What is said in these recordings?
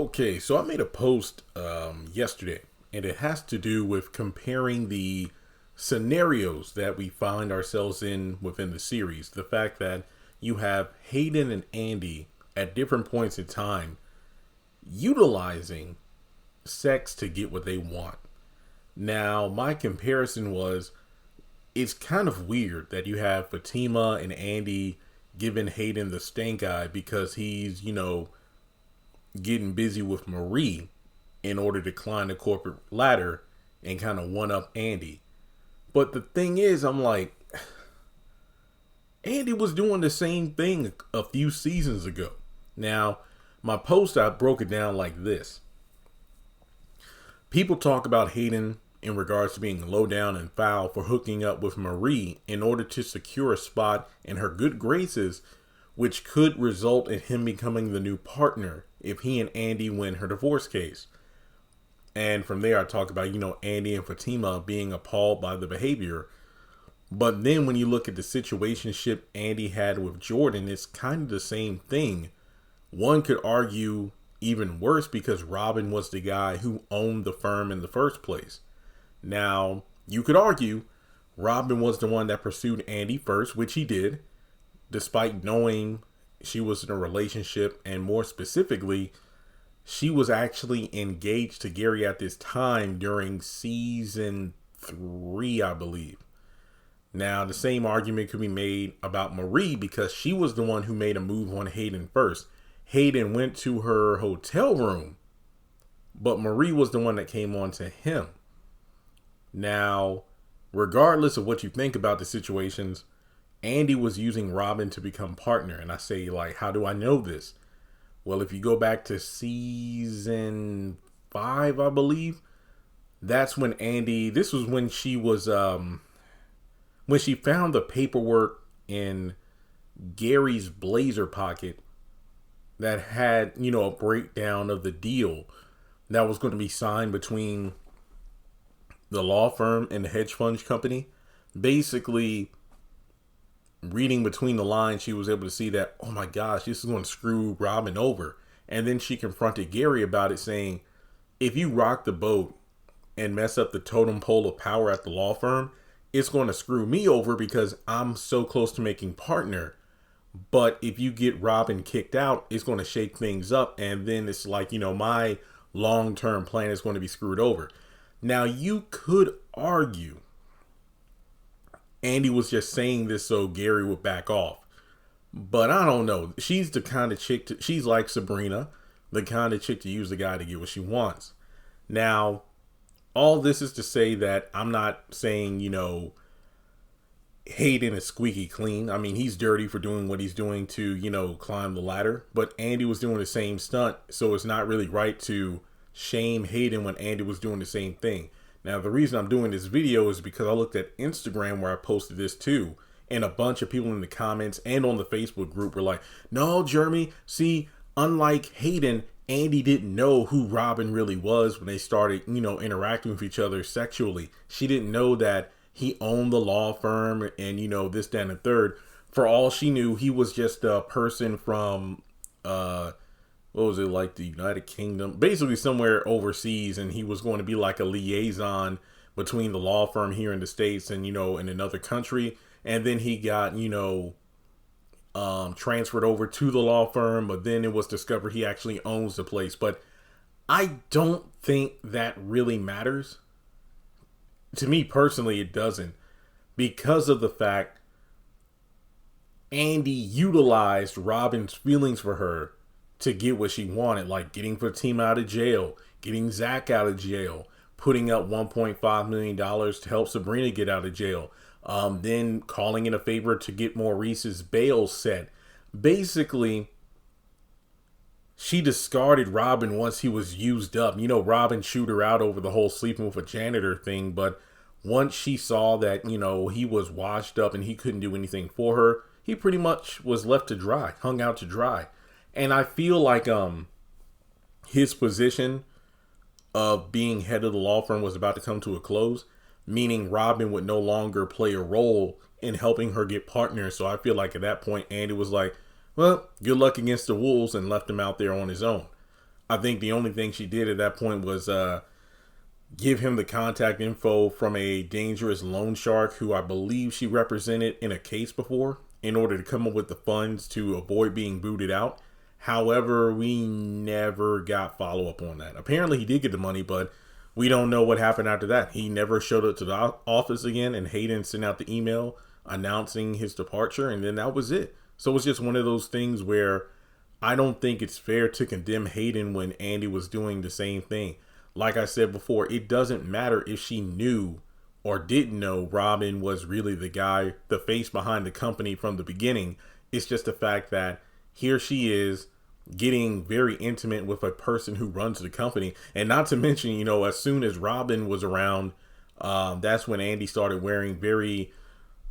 Okay, so I made a post yesterday, and it has to do with comparing the scenarios that we find ourselves in within the series. The fact that you have Hayden and Andi at different points in time utilizing sex to get what they want. Now, my comparison was it's kind of weird that you have Fatima and Andi giving Hayden the stank eye because he's, getting busy with Marie in order to climb the corporate ladder and kind of one up Andi. But the thing is, I'm like, Andi was doing the same thing a few seasons ago. Now, my post, I broke it down like this. People talk about Hayden in regards to being low down and foul for hooking up with Marie in order to secure a spot in her good graces, which could result in him becoming the new partner if he and Andi win her divorce case. And from there, I talk about, Andi and Fatima being appalled by the behavior. But then when you look at the situationship Andi had with Jordan, it's kind of the same thing. One could argue even worse because Robin was the guy who owned the firm in the first place. Now, you could argue Robin was the one that pursued Andi first, which he did, despite knowing she was in a relationship, and more specifically, she was actually engaged to Gary at this time during season 3, I believe. Now, the same argument could be made about Marie because she was the one who made a move on Hayden first. Hayden went to her hotel room, but Marie was the one that came on to him. Now, regardless of what you think about the situations, Andi was using Robin to become partner. And I say, how do I know this? Well, if you go back to season 5, I believe, that's when Andi, this was when she was, when she found the paperwork in Gary's blazer pocket that had, a breakdown of the deal that was going to be signed between the law firm and the hedge fund company. Basically, reading between the lines, she was able to see that, oh my gosh, this is going to screw Robin over. And then she confronted Gary about it, saying, if you rock the boat and mess up the totem pole of power at the law firm, it's going to screw me over because I'm so close to making partner. But if you get Robin kicked out, it's going to shake things up. And then it's like, my long-term plan is going to be screwed over. Now, you could argue Andi was just saying this so Gary would back off. But I don't know. She's the kind of chick, she's like Sabrina, the kind of chick to use the guy to get what she wants. Now, all this is to say that I'm not saying, Hayden is squeaky clean. I mean, he's dirty for doing what he's doing to, climb the ladder. But Andi was doing the same stunt. So it's not really right to shame Hayden when Andi was doing the same thing. Now, the reason I'm doing this video is because I looked at Instagram where I posted this too. And a bunch of people in the comments and on the Facebook group were like, no, Jeremy, see, unlike Hayden, Andi didn't know who Robin really was when they started, interacting with each other sexually. She didn't know that he owned the law firm and, this, that, and the third. For all she knew, he was just a person from, the United Kingdom, basically somewhere overseas, and he was going to be like a liaison between the law firm here in the States and, in another country. And then he got, transferred over to the law firm, but then it was discovered he actually owns the place. But I don't think that really matters. To me personally, it doesn't, because of the fact Andi utilized Robin's feelings for her to get what she wanted, like getting Fatima out of jail, getting Zach out of jail, putting up $1.5 million to help Sabrina get out of jail, then calling in a favor to get Maurice's bail set. Basically, she discarded Robin once he was used up. Robin chewed her out over the whole sleeping with a janitor thing, but once she saw that, he was washed up and he couldn't do anything for her, he pretty much was left to dry, hung out to dry. And I feel like his position of being head of the law firm was about to come to a close, meaning Robin would no longer play a role in helping her get partners. So I feel like at that point, Andi was like, well, good luck against the Wolves, and left him out there on his own. I think the only thing she did at that point was give him the contact info from a dangerous loan shark who I believe she represented in a case before in order to come up with the funds to avoid being booted out. However, we never got follow-up on that. Apparently he did get the money, but we don't know what happened after that. He never showed up to the office again, and Hayden sent out the email announcing his departure, and then that was it. So it's just one of those things where I don't think it's fair to condemn Hayden when Andi was doing the same thing. Like I said before, it doesn't matter if she knew or didn't know Robin was really the guy, the face behind the company from the beginning. It's just the fact that here she is getting very intimate with a person who runs the company. And not to mention, you know, as soon as Robin was around, that's when Andi started wearing very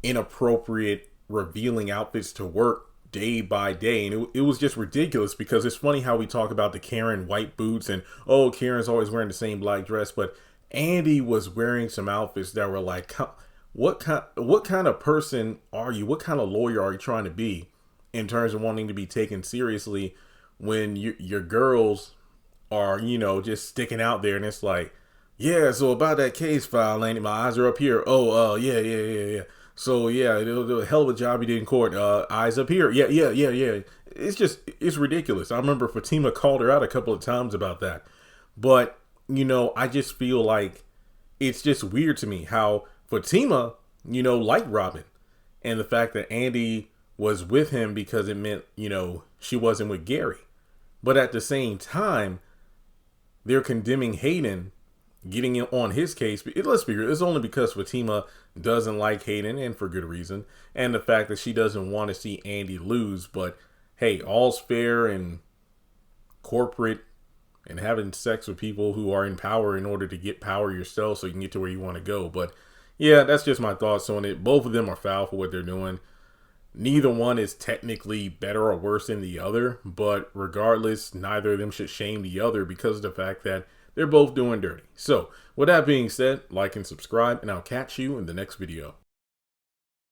inappropriate, revealing outfits to work day by day. And it was just ridiculous, because it's funny how we talk about the Karen white boots and, oh, Karen's always wearing the same black dress. But Andi was wearing some outfits that were like, what kind of person are you? What kind of lawyer are you trying to be in terms of wanting to be taken seriously when your girls are, you know, just sticking out there? And it's like, yeah, so about that case file, Andy, my eyes are up here. Oh, yeah. So yeah, it was a hell of a job you did in court. Eyes up here. Yeah. It's ridiculous. I remember Fatima called her out a couple of times about that. But, you know, I just feel like it's just weird to me how Fatima, you know, liked Robin, and the fact that Andi was with him because it meant, you know, she wasn't with Gary. But at the same time, they're condemning Hayden getting in on his case. Let's be real, it's only because Fatima doesn't like Hayden, and for good reason, and the fact that she doesn't want to see Andi lose. But hey, all's fair in corporate and having sex with people who are in power in order to get power yourself so you can get to where you want to go. But yeah, that's just my thoughts on it. Both of them are foul for what they're doing. Neither one is technically better or worse than the other, but regardless, neither of them should shame the other because of the fact that they're both doing dirty. So with that being said, like and subscribe, and I'll catch you in the next video.